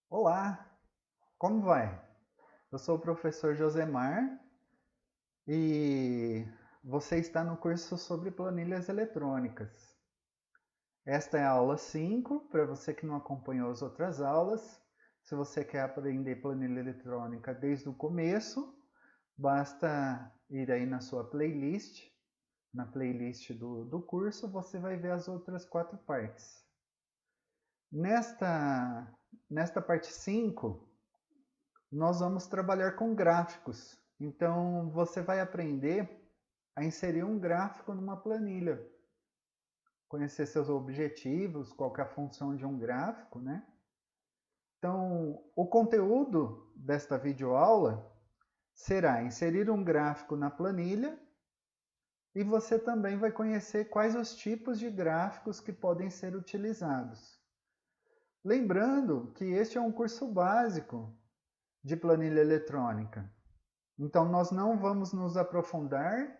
Olá, como vai? Eu sou o professor Josemar e você está no curso sobre planilhas eletrônicas. Esta é a aula 5, para você que não acompanhou as outras aulas. Se você quer aprender planilha eletrônica desde o começo, basta ir aí na sua playlist. Na playlist do curso, você vai ver as outras 4 partes. Nesta parte 5, nós vamos trabalhar com gráficos. Então, você vai aprender a inserir um gráfico numa planilha, conhecer seus objetivos, qual é a função de um gráfico, né? Então, o conteúdo desta videoaula será inserir um gráfico na planilha e você também vai conhecer quais os tipos de gráficos que podem ser utilizados. Lembrando que este é um curso básico de planilha eletrônica. Então, nós não vamos nos aprofundar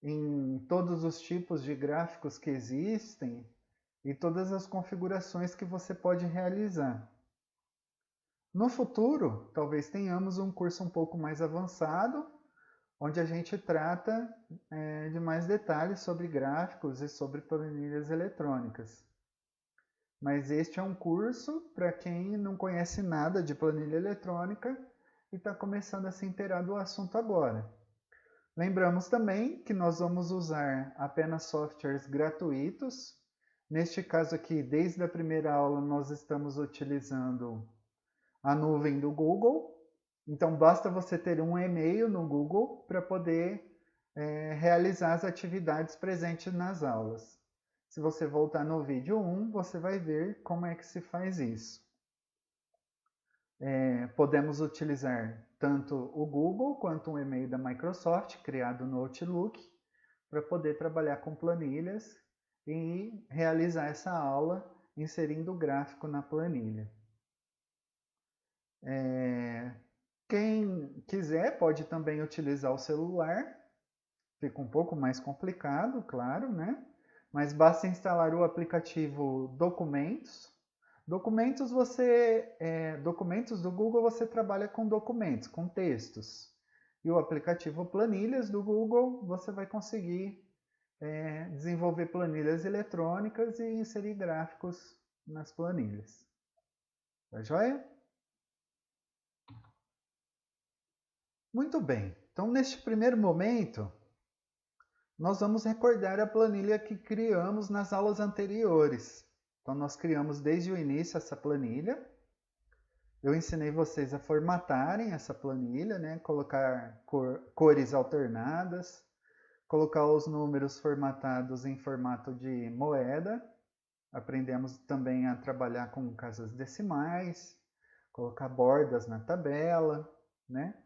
em todos os tipos de gráficos que existem e todas as configurações que você pode realizar. No futuro, talvez tenhamos um curso um pouco mais avançado, onde a gente trata de mais detalhes sobre gráficos e sobre planilhas eletrônicas. Mas este é um curso para quem não conhece nada de planilha eletrônica e está começando a se inteirar do assunto agora. Lembramos também que nós vamos usar apenas softwares gratuitos. Neste caso aqui, desde a primeira aula, nós estamos utilizando a nuvem do Google. Então, basta você ter um e-mail no Google para poder realizar as atividades presentes nas aulas. Se você voltar no vídeo 1, você vai ver como é que se faz isso. Podemos utilizar tanto o Google quanto um e-mail da Microsoft, criado no Outlook, para poder trabalhar com planilhas e realizar essa aula inserindo o gráfico na planilha. Quem quiser pode também utilizar o celular, fica um pouco mais complicado, claro, né? Mas basta instalar o aplicativo Documentos. Documentos do Google você trabalha com documentos, com textos. E o aplicativo Planilhas do Google você vai conseguir desenvolver planilhas eletrônicas e inserir gráficos nas planilhas. Tá joia? Muito bem. Então, neste primeiro momento, nós vamos recordar a planilha que criamos nas aulas anteriores. Então, nós criamos desde o início essa planilha. Eu ensinei vocês a formatarem essa planilha, né? Colocar cores alternadas, colocar os números formatados em formato de moeda. Aprendemos também a trabalhar com casas decimais, colocar bordas na tabela, né?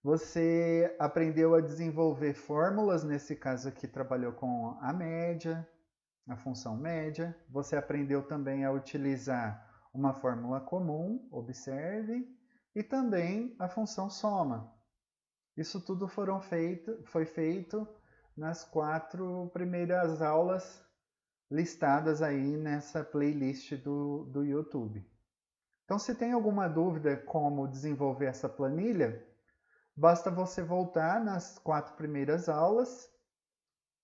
Você aprendeu a desenvolver fórmulas, nesse caso aqui trabalhou com a média, a função média. Você aprendeu também a utilizar uma fórmula comum, observe, e também a função soma. Isso tudo foi feito nas 4 primeiras aulas listadas aí nessa playlist do YouTube. Então, se tem alguma dúvida como desenvolver essa planilha, basta você voltar nas 4 primeiras aulas,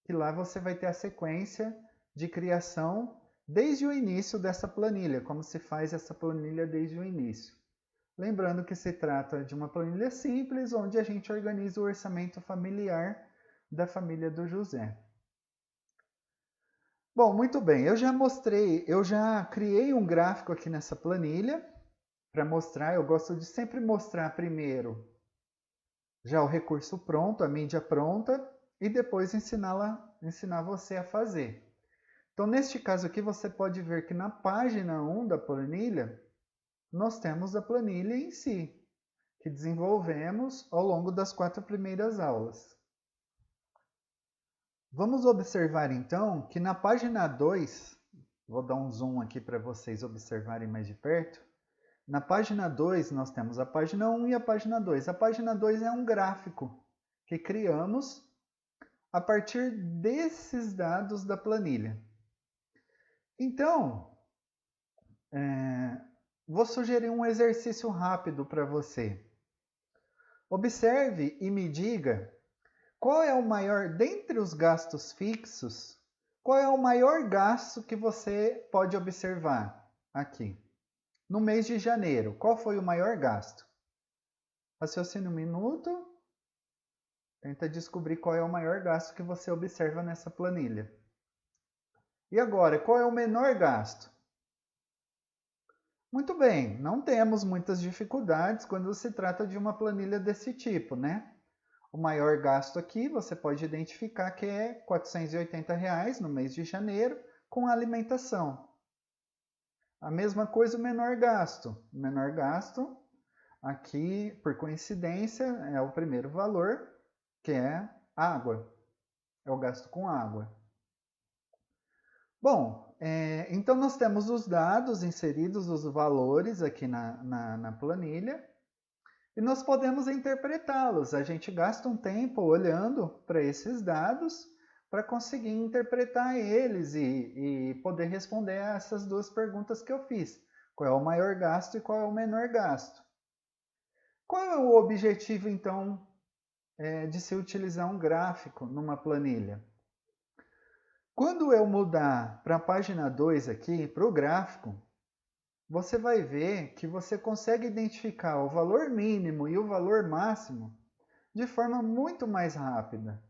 que lá você vai ter a sequência de criação desde o início dessa planilha, como se faz essa planilha desde o início. Lembrando que se trata de uma planilha simples, onde a gente organiza o orçamento familiar da família do José. Bom, muito bem, eu já criei um gráfico aqui nessa planilha para mostrar. Eu gosto de sempre mostrar primeiro já o recurso pronto, a mídia pronta, e depois ensinar você a fazer. Então, neste caso aqui, você pode ver que na página 1 da planilha, nós temos a planilha em si, que desenvolvemos ao longo das 4 primeiras aulas. Vamos observar então que na página 2, vou dar um zoom aqui para vocês observarem mais de perto. Na página 2, nós temos a página 1 e a página 2. A página 2 é um gráfico que criamos a partir desses dados da planilha. Então, vou sugerir um exercício rápido para você. Observe e me diga qual é o maior, dentre os gastos fixos, qual é o maior gasto que você pode observar aqui. No mês de janeiro, qual foi o maior gasto? Raciocine um minuto. Tenta descobrir qual é o maior gasto que você observa nessa planilha. E agora, qual é o menor gasto? Muito bem, não temos muitas dificuldades quando se trata de uma planilha desse tipo, né? O maior gasto aqui você pode identificar que é R$ 480 no mês de janeiro com alimentação. A mesma coisa o menor gasto. O menor gasto aqui, por coincidência, é o primeiro valor, que é água. É o gasto com água. Bom, então nós temos os dados inseridos, os valores aqui na planilha, e nós podemos interpretá-los. A gente gasta um tempo olhando para esses dados para conseguir interpretar eles e poder responder a essas duas perguntas que eu fiz. Qual é o maior gasto e qual é o menor gasto? Qual é o objetivo, então, de se utilizar um gráfico numa planilha? Quando eu mudar para a página 2 aqui, para o gráfico, você vai ver que você consegue identificar o valor mínimo e o valor máximo de forma muito mais rápida.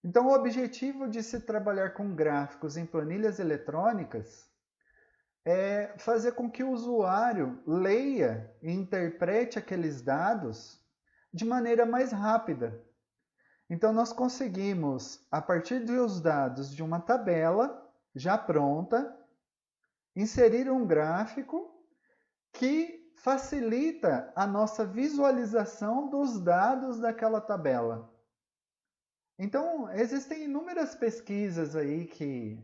Então, o objetivo de se trabalhar com gráficos em planilhas eletrônicas é fazer com que o usuário leia e interprete aqueles dados de maneira mais rápida. Então, nós conseguimos, a partir dos dados de uma tabela já pronta, inserir um gráfico que facilita a nossa visualização dos dados daquela tabela. Então, existem inúmeras pesquisas aí que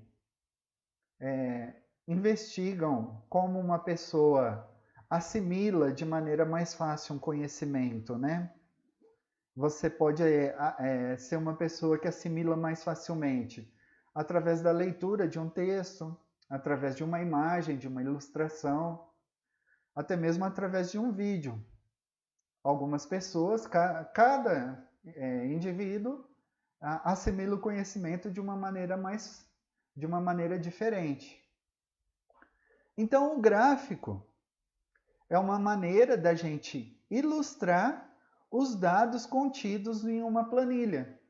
investigam como uma pessoa assimila de maneira mais fácil um conhecimento, né? Você pode ser uma pessoa que assimila mais facilmente através da leitura de um texto, através de uma imagem, de uma ilustração, até mesmo através de um vídeo. Algumas pessoas, cada indivíduo assimila o conhecimento de uma maneira diferente. Então, o gráfico é uma maneira da gente ilustrar os dados contidos em uma planilha.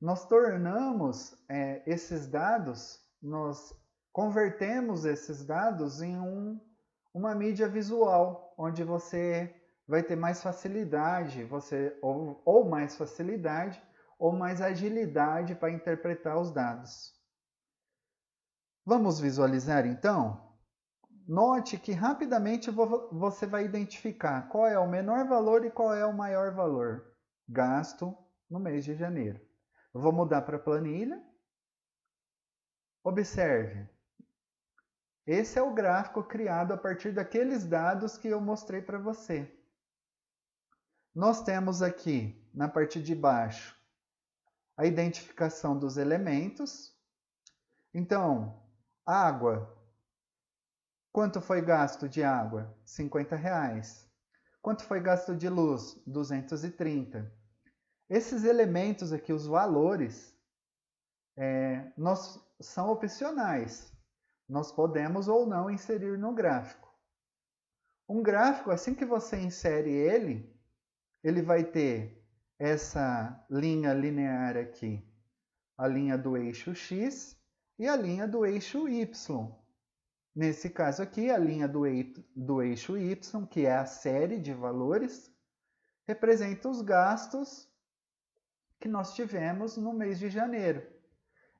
Nós tornamos esses dados, nós convertemos esses dados em uma mídia visual, onde você vai ter mais facilidade, ou mais facilidade, ou mais agilidade para interpretar os dados. Vamos visualizar então? Note que rapidamente você vai identificar qual é o menor valor e qual é o maior valor gasto no mês de janeiro. Eu vou mudar para a planilha. Observe. Esse é o gráfico criado a partir daqueles dados que eu mostrei para você. Nós temos aqui, na parte de baixo, a identificação dos elementos. Então, água. Quanto foi gasto de água? R$ 50. Quanto foi gasto de luz? 230. Esses elementos aqui, os valores, são opcionais. Nós podemos ou não inserir no gráfico. Um gráfico, assim que você insere ele vai ter essa linha linear aqui, a linha do eixo X e a linha do eixo Y. Nesse caso aqui, a linha do eixo Y, que é a série de valores, representa os gastos que nós tivemos no mês de janeiro.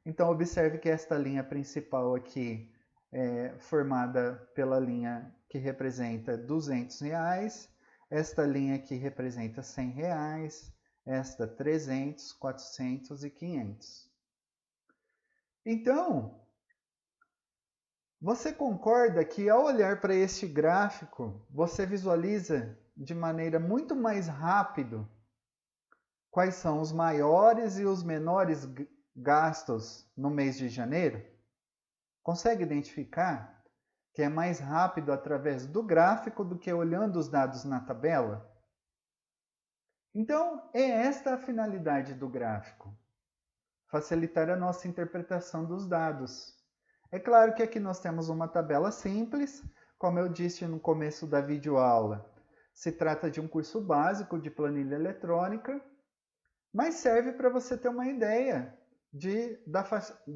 Então, observe que esta linha principal aqui é formada pela linha que representa R$ 200, esta linha aqui representa R$ 100, esta 300, 400 e 500. Então, você concorda que ao olhar para este gráfico, você visualiza de maneira muito mais rápida quais são os maiores e os menores gastos no mês de janeiro? Consegue identificar? que é mais rápido através do gráfico do que olhando os dados na tabela? Então, é esta a finalidade do gráfico: facilitar a nossa interpretação dos dados. É claro que aqui nós temos uma tabela simples, como eu disse no começo da videoaula. Se trata de um curso básico de planilha eletrônica, mas serve para você ter uma ideia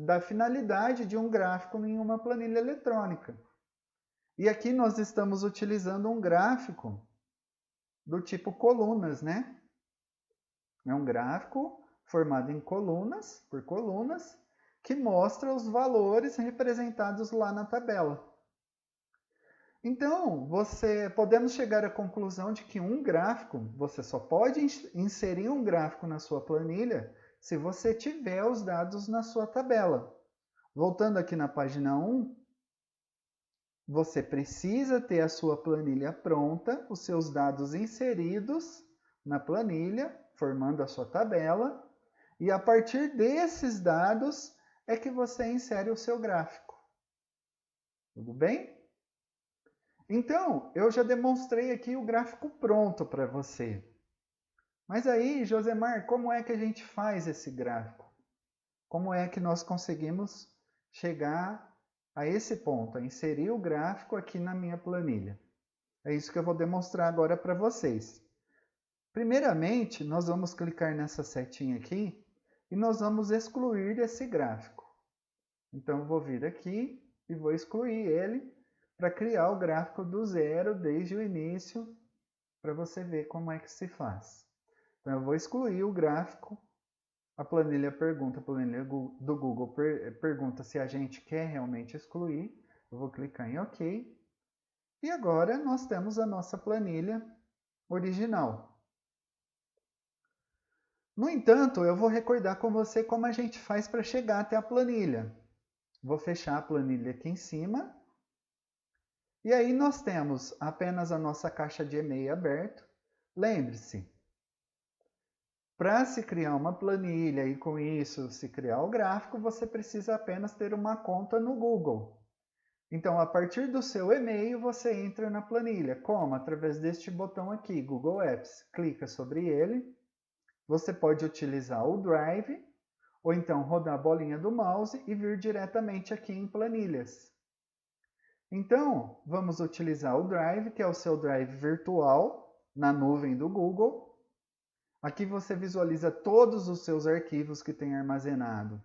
da finalidade de um gráfico em uma planilha eletrônica. E aqui nós estamos utilizando um gráfico do tipo colunas, né? É um gráfico formado em colunas, por colunas, que mostra os valores representados lá na tabela. Então, podemos chegar à conclusão de que um gráfico, você só pode inserir um gráfico na sua planilha se você tiver os dados na sua tabela. Voltando aqui na página 1, você precisa ter a sua planilha pronta, os seus dados inseridos na planilha, formando a sua tabela, e a partir desses dados é que você insere o seu gráfico. Tudo bem? Então, eu já demonstrei aqui o gráfico pronto para você. Mas aí, Josemar, como é que a gente faz esse gráfico? Como é que nós conseguimos chegar a esse ponto, a inserir o gráfico aqui na minha planilha? É isso que eu vou demonstrar agora para vocês. Primeiramente, nós vamos clicar nessa setinha aqui e nós vamos excluir esse gráfico. Então, eu vou vir aqui e vou excluir ele para criar o gráfico do zero desde o início, para você ver como é que se faz. Então, eu vou excluir o gráfico. A planilha do Google pergunta se a gente quer realmente excluir. Eu vou clicar em OK. E agora nós temos a nossa planilha original. No entanto, eu vou recordar com você como a gente faz para chegar até a planilha. Vou fechar a planilha aqui em cima. E aí nós temos apenas a nossa caixa de e-mail aberta. Lembre-se, para se criar uma planilha e com isso se criar o gráfico, você precisa apenas ter uma conta no Google. Então, a partir do seu e-mail, você entra na planilha. Como? Através deste botão aqui, Google Apps. Clica sobre ele. Você pode utilizar o Drive, ou então rodar a bolinha do mouse e vir diretamente aqui em planilhas. Então, vamos utilizar o Drive, que é o seu Drive virtual, na nuvem do Google. Aqui você visualiza todos os seus arquivos que tem armazenado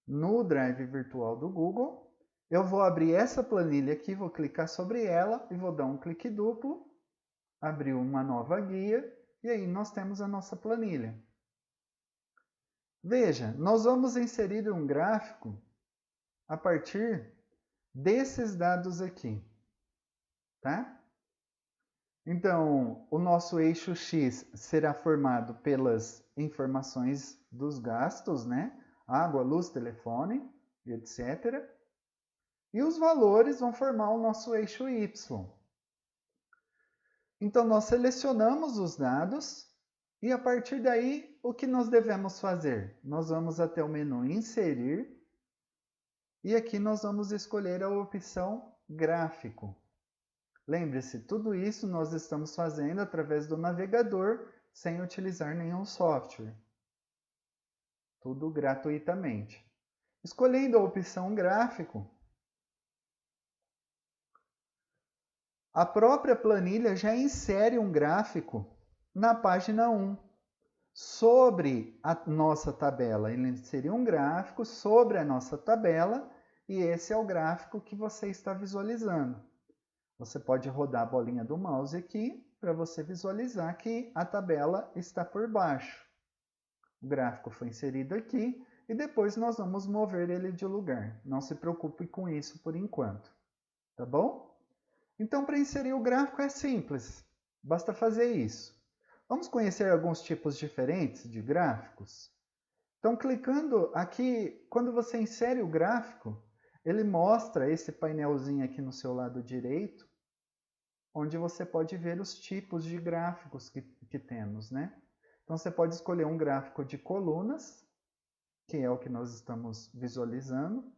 no Drive virtual do Google. Eu vou abrir essa planilha aqui, vou clicar sobre ela e vou dar um clique duplo, abrir uma nova guia e aí nós temos a nossa planilha. Veja, nós vamos inserir um gráfico a partir desses dados aqui, tá? Então, o nosso eixo X será formado pelas informações dos gastos, né? Água, luz, telefone, etc. E os valores vão formar o nosso eixo Y. Então, nós selecionamos os dados e a partir daí, o que nós devemos fazer? Nós vamos até o menu Inserir e aqui nós vamos escolher a opção Gráfico. Lembre-se, tudo isso nós estamos fazendo através do navegador, sem utilizar nenhum software. Tudo gratuitamente. Escolhendo a opção Gráfico, a própria planilha já insere um gráfico na página 1 sobre a nossa tabela. Ele inseriu um gráfico sobre a nossa tabela e esse é o gráfico que você está visualizando. Você pode rodar a bolinha do mouse aqui para você visualizar que a tabela está por baixo. O gráfico foi inserido aqui e depois nós vamos mover ele de lugar. Não se preocupe com isso por enquanto, tá bom? Então, para inserir o gráfico é simples, basta fazer isso. Vamos conhecer alguns tipos diferentes de gráficos? Então, clicando aqui, quando você insere o gráfico, ele mostra esse painelzinho aqui no seu lado direito, onde você pode ver os tipos de gráficos que temos, né? Então, você pode escolher um gráfico de colunas, que é o que nós estamos visualizando.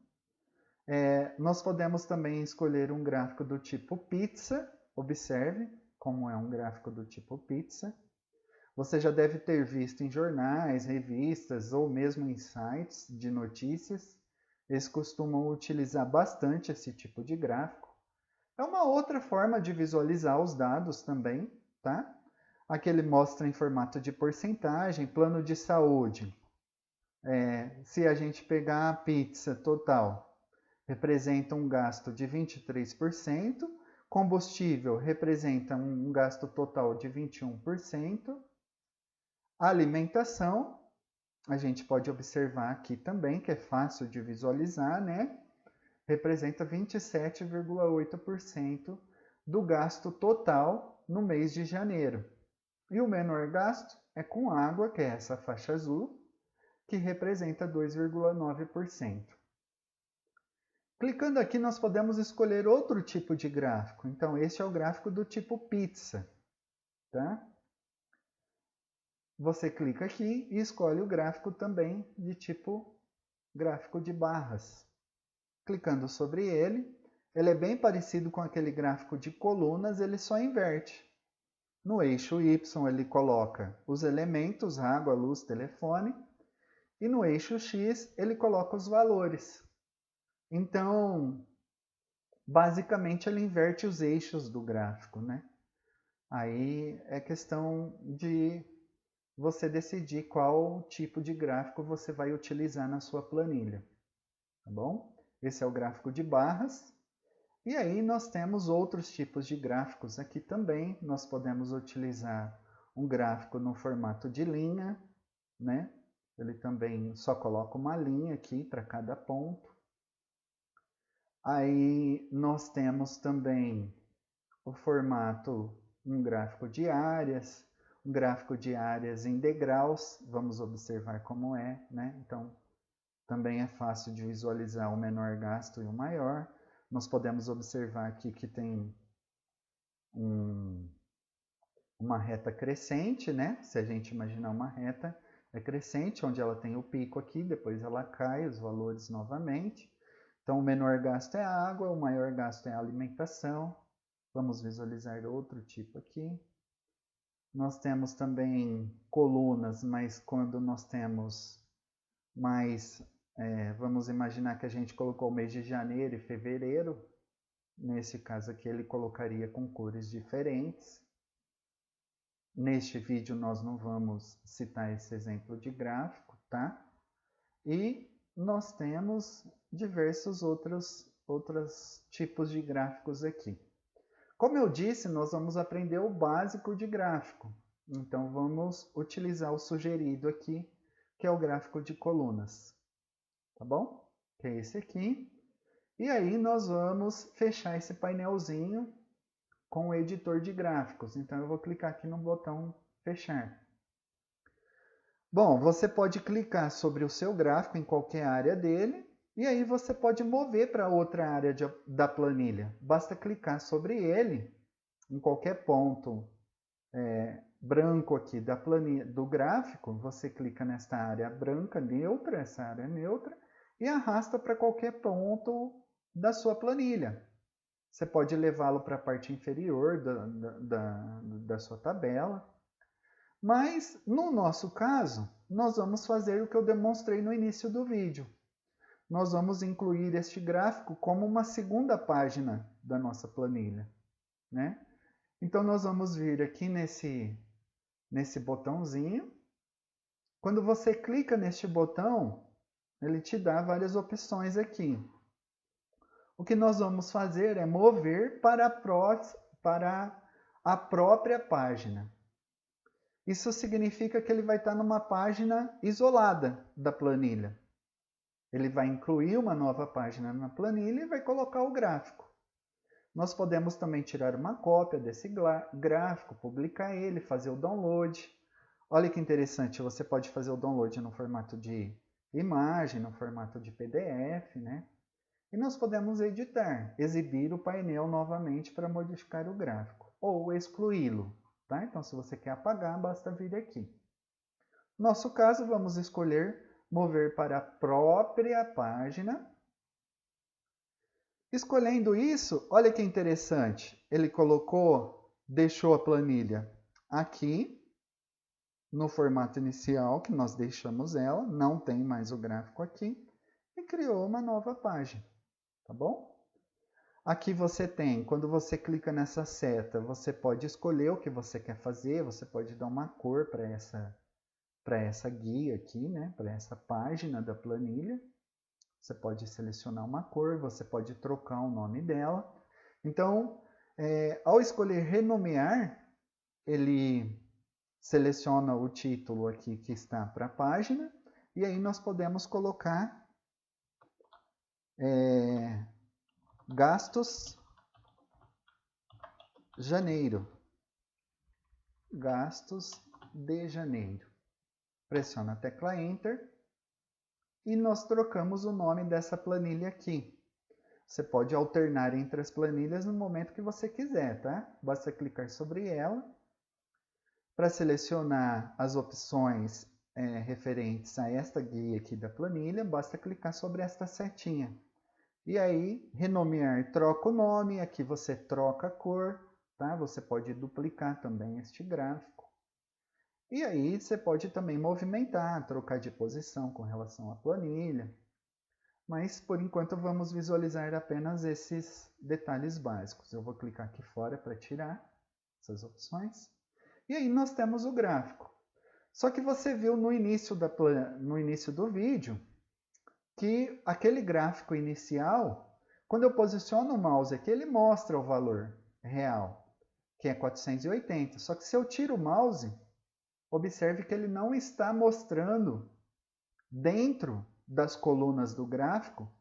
Nós podemos também escolher um gráfico do tipo pizza. Observe como é um gráfico do tipo pizza. Você já deve ter visto em jornais, revistas ou mesmo em sites de notícias. Eles costumam utilizar bastante esse tipo de gráfico. É uma outra forma de visualizar os dados também, tá? Aqui ele mostra em formato de porcentagem, plano de saúde. Se a gente pegar a pizza total, representa um gasto de 23%, combustível representa um gasto total de 21%, alimentação, a gente pode observar aqui também, que é fácil de visualizar, né? Representa 27,8% do gasto total no mês de janeiro. E o menor gasto é com água, que é essa faixa azul, que representa 2,9%. Clicando aqui, nós podemos escolher outro tipo de gráfico. Então, esse é o gráfico do tipo pizza. Tá? Você clica aqui e escolhe o gráfico também de tipo gráfico de barras. Clicando sobre ele, ele é bem parecido com aquele gráfico de colunas, ele só inverte. No eixo Y ele coloca os elementos, água, luz, telefone, e no eixo X ele coloca os valores. Então, basicamente ele inverte os eixos do gráfico, né? Aí é questão de você decidir qual tipo de gráfico você vai utilizar na sua planilha, tá bom? Esse é o gráfico de barras. E aí nós temos outros tipos de gráficos aqui também. Nós podemos utilizar um gráfico no formato de linha, né? Ele também só coloca uma linha aqui para cada ponto. Aí nós temos também o formato, um gráfico de áreas, um gráfico de áreas em degraus. Vamos observar como é, né? Então, também é fácil de visualizar o menor gasto e o maior. Nós podemos observar aqui que tem uma reta crescente, né? Se a gente imaginar uma reta, é crescente, onde ela tem o pico aqui, depois ela cai, os valores novamente. Então, o menor gasto é a água, o maior gasto é a alimentação. Vamos visualizar outro tipo aqui. Nós temos também colunas, mas quando nós temos mais, vamos imaginar que a gente colocou o mês de janeiro e fevereiro. Nesse caso aqui ele colocaria com cores diferentes. Neste vídeo nós não vamos citar esse exemplo de gráfico, tá? E nós temos diversos outros tipos de gráficos aqui. Como eu disse, nós vamos aprender o básico de gráfico. Então vamos utilizar o sugerido aqui, que é o gráfico de colunas. Tá bom? Que é esse aqui. E aí nós vamos fechar esse painelzinho com o editor de gráficos. Então eu vou clicar aqui no botão fechar. Bom, você pode clicar sobre o seu gráfico em qualquer área dele e aí você pode mover para outra área da planilha. Basta clicar sobre ele em qualquer ponto branco aqui da planilha, do gráfico, você clica nesta área branca neutra, essa área neutra, e arrasta para qualquer ponto da sua planilha. Você pode levá-lo para a parte inferior da sua tabela. Mas, no nosso caso, nós vamos fazer o que eu demonstrei no início do vídeo. Nós vamos incluir este gráfico como uma segunda página da nossa planilha, né? Então, nós vamos vir aqui nesse botãozinho. Quando você clica neste botão, ele te dá várias opções aqui. O que nós vamos fazer é mover para a própria página. Isso significa que ele vai estar numa página isolada da planilha. Ele vai incluir uma nova página na planilha e vai colocar o gráfico. Nós podemos também tirar uma cópia desse gráfico, publicar ele, fazer o download. Olha que interessante, você pode fazer o download no formato de imagem, no formato de PDF, né? E nós podemos editar, exibir o painel novamente para modificar o gráfico, ou excluí-lo. Tá? Então, se você quer apagar, basta vir aqui. No nosso caso, vamos escolher mover para a própria página. Escolhendo isso, olha que interessante. Ele deixou a planilha aqui, no formato inicial, que nós deixamos ela, não tem mais o gráfico aqui, e criou uma nova página, tá bom? Aqui você tem, quando você clica nessa seta, você pode escolher o que você quer fazer, você pode dar uma cor para essa guia aqui, né? Para essa página da planilha. Você pode selecionar uma cor, você pode trocar o nome dela. Então, ao escolher renomear, ele seleciona o título aqui que está para a página, e aí nós podemos colocar gastos janeiro. Gastos de janeiro. Pressiona a tecla Enter e nós trocamos o nome dessa planilha aqui. Você pode alternar entre as planilhas no momento que você quiser, tá? Basta clicar sobre ela. Para selecionar as opções referentes a esta guia aqui da planilha, basta clicar sobre esta setinha. E aí, renomear, troca o nome, aqui você troca a cor, tá? Você pode duplicar também este gráfico. E aí você pode também movimentar, trocar de posição com relação à planilha. Mas, por enquanto, vamos visualizar apenas esses detalhes básicos. Eu vou clicar aqui fora para tirar essas opções. E aí nós temos o gráfico. Só que você viu no início do vídeo que aquele gráfico inicial, quando eu posiciono o mouse aqui, ele mostra o valor real, que é 480. Só que se eu tiro o mouse, observe que ele não está mostrando dentro das colunas do gráfico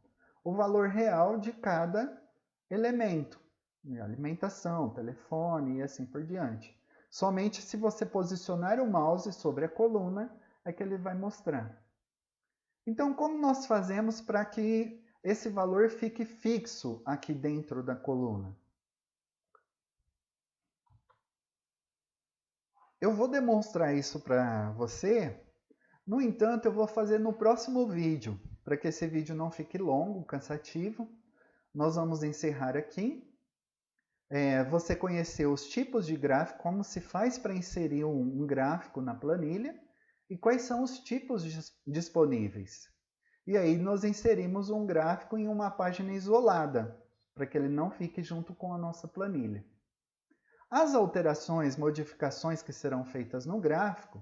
o valor real de cada elemento, alimentação, telefone e assim por diante. Somente se você posicionar o mouse sobre a coluna é que ele vai mostrar. Então, como nós fazemos para que esse valor fique fixo aqui dentro da coluna? Eu vou demonstrar isso para você, no entanto, eu vou fazer no próximo vídeo, para que esse vídeo não fique longo, cansativo. Nós vamos encerrar aqui. Você conheceu os tipos de gráfico, como se faz para inserir um gráfico na planilha e quais são os tipos disponíveis. E aí nós inserimos um gráfico em uma página isolada, para que ele não fique junto com a nossa planilha. As alterações, modificações que serão feitas no gráfico,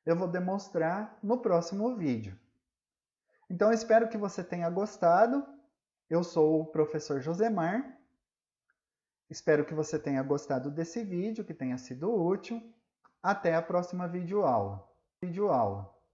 eu vou demonstrar no próximo vídeo. Então, espero que você tenha gostado. Eu sou o professor Josemar. Espero que você tenha gostado desse vídeo, que tenha sido útil. Até a próxima videoaula.